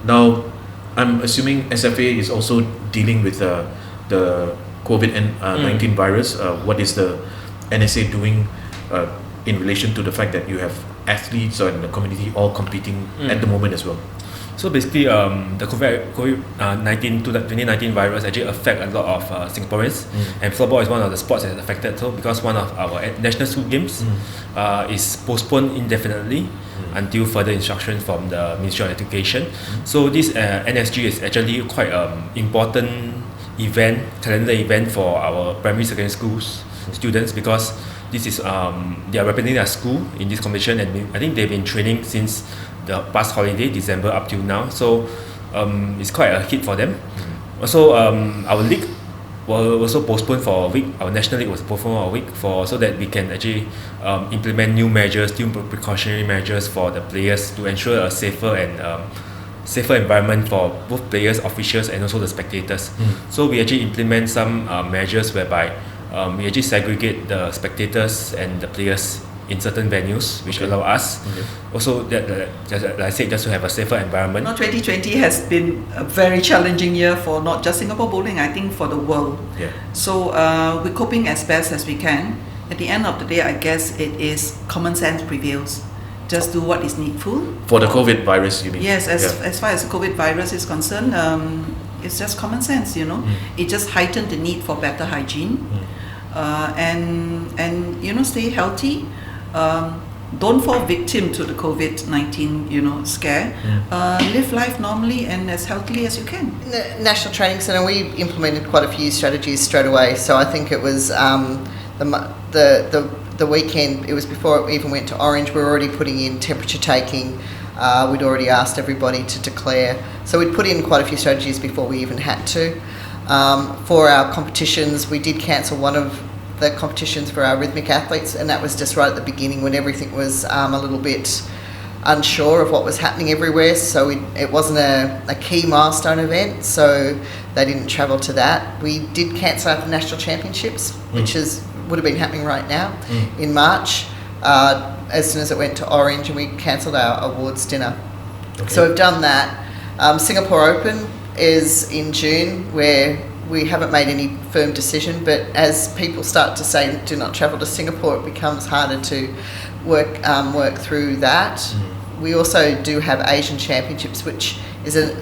Now, I'm assuming SFA is also dealing with the COVID-19 virus. What is the NSA doing in relation to the fact that you have athletes and the community all competing at the moment as well? So basically, the COVID-19 2019 virus actually affect a lot of Singaporeans, and floorball is one of the sports that is affected. So because one of our national school games is postponed indefinitely until further instruction from the Ministry of Education. So this NSG is actually quite important calendar event for our primary secondary schools students, because this is they are representing their school in this competition, and I think they've been training since the past holiday, December up till now. So it's quite a hit for them. Also, our league will also postpone for a week. Our national league was postponed for a week so that we can actually implement new measures, new precautionary measures for the players to ensure a safer environment for both players, officials, and also the spectators. So we actually implement some measures whereby we actually segregate the spectators and the players in certain venues, which allow us also that, like I said, just to have a safer environment. 2020 has been a very challenging year for not just Singapore bowling, I think for the world. So we're coping as best as we can. At the end of the day, I guess it is common sense prevails. Just do what is needful. For the COVID virus, you mean? Yes, as far as the COVID virus is concerned, it's just common sense, It just heightened the need for better hygiene. And stay healthy. Don't fall victim to the COVID-19, scare. Live life normally and as healthily as you can. The National Training Centre, we implemented quite a few strategies straight away. So I think it was the weekend, it was before it even went to orange, we were already putting in temperature taking. We'd already asked everybody to declare. So we'd put in quite a few strategies before we even had to. For our competitions, we did cancel one of the competitions for our rhythmic athletes, and that was just right at the beginning when everything was a little bit unsure of what was happening everywhere. So it wasn't a key milestone event, so they didn't travel to that. We did cancel our national championships, which would have been happening right now in March, as soon as it went to orange, and we cancelled our awards dinner. So we've done that. Singapore Open is in June, where we haven't made any firm decision, but as people start to say do not travel to Singapore, it becomes harder to work through that. We also do have Asian Championships, which is a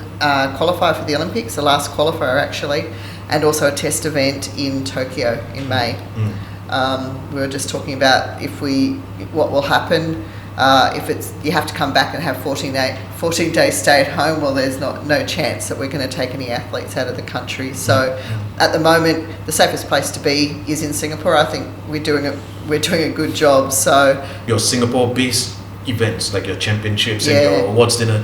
qualifier for the Olympics, the last qualifier actually, and also a test event in Tokyo in May. We were just talking about what will happen if you have to come back and have 14 days stay at home. Well, there's no chance that we're going to take any athletes out of the country. So at the moment, the safest place to be is in Singapore. I think we're doing a good job. So your Singapore-based events, like your championships and your awards dinner,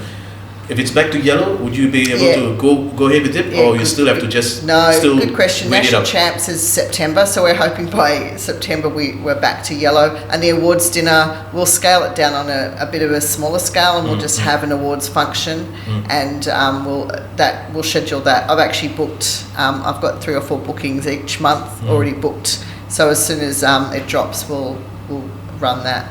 if it's back to yellow, would you be able to go ahead with it, or you still have to just good question. National Champs is September, so we're hoping by September we're back to yellow. And the awards dinner, we'll scale it down on a bit of a smaller scale, and we'll just have an awards function, and we'll schedule that. I've actually booked. I've got 3 or 4 bookings each month already booked. So as soon as it drops, we'll run that.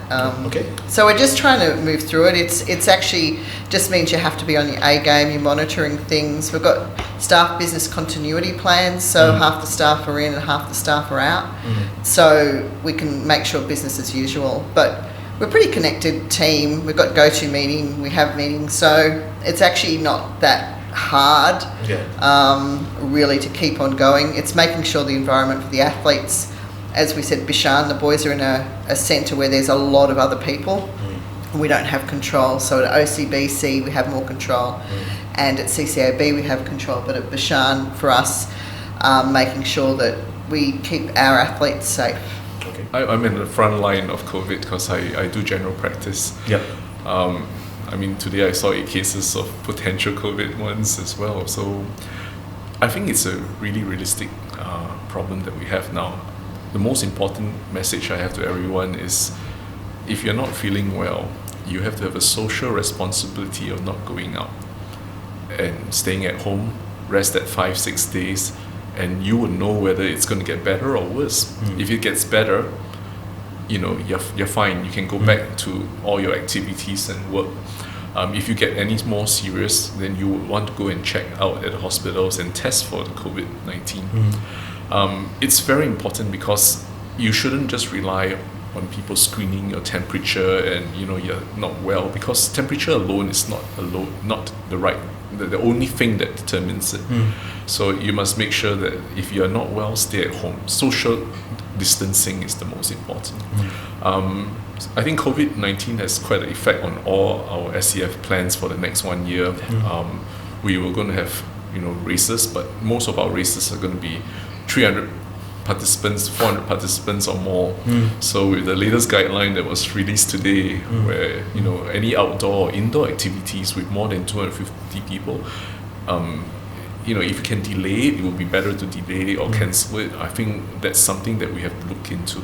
So we're just trying to move through it. It's actually just means you have to be on your A game. You're monitoring things. We've got staff business continuity plans, so half the staff are in and half the staff are out, so we can make sure business as usual. But we're a pretty connected team. We've got go-to meeting. We have meetings, so it's actually not that hard really to keep on going. It's making sure the environment for the athletes, as we said, Bishan, the boys are in a centre where there's a lot of other people. We don't have control. So at OCBC we have more control, and at CCAB we have control. But at Bishan, for us, making sure that we keep our athletes safe. I'm in the front line of COVID because I do general practice. Today I saw 8 cases of potential COVID ones as well. So I think it's a really realistic problem that we have now. The most important message I have to everyone is, if you're not feeling well, you have to have a social responsibility of not going out and staying at home, rest at 5-6 days, and you will know whether it's going to get better or worse. If it gets better, you're fine. You can go back to all your activities and work. If you get any more serious, then you would want to go and check out at the hospitals and test for the COVID-19. It's very important because you shouldn't just rely on people screening your temperature and you're not well, because temperature alone is not the only thing that determines it. So you must make sure that if you're not well, stay at home. Social distancing is the most important. I think COVID-19 has quite an effect on all our SCF plans for the next 1 year. We were going to have races, but most of our races are going to be 300 participants, 400 participants or more. So with the latest guideline that was released today, where any outdoor or indoor activities with more than 250 people, if you can delay it, it would be better to delay or cancel it. I think that's something that we have to look into.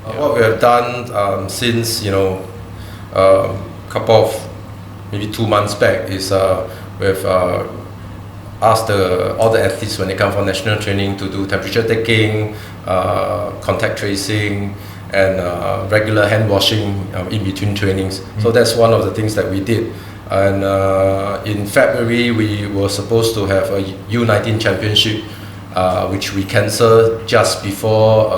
What we have done since couple of maybe 2 months back is we've asked all the athletes when they come for national training to do temperature taking, contact tracing, and regular hand washing in between trainings. So that's one of the things that we did. And in February we were supposed to have a U19 championship, which we cancelled just before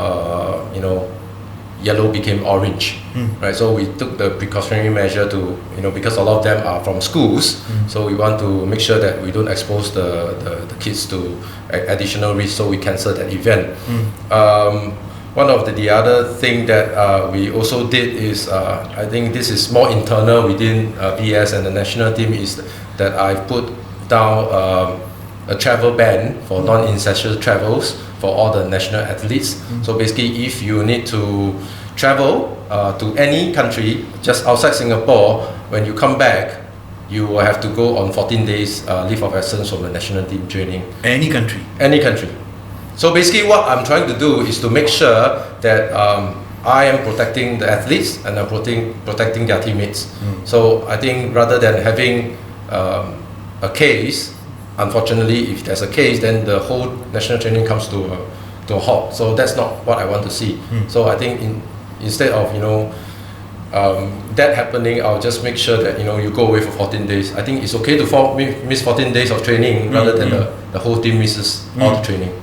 yellow became orange, right? So we took the precautionary measure to, because a lot of them are from schools, so we want to make sure that we don't expose the kids to additional risk, so we cancelled that event. One of the other thing that we also did is, I think this is more internal within BS and the national team, is that I've put down a travel ban for non-essential travels for all the national athletes. So basically, if you need to travel to any country just outside Singapore, when you come back, you will have to go on 14 days leave of absence from the national team training. Any country? Any country. So basically what I'm trying to do is to make sure that I am protecting the athletes and I'm protecting their teammates. So I think rather than having a case, unfortunately, if there's a case, then the whole national training comes to a halt. So that's not what I want to see. So I think instead of that happening, I'll just make sure that you go away for 14 days. I think it's okay to miss 14 days of training rather than the whole team misses all the training.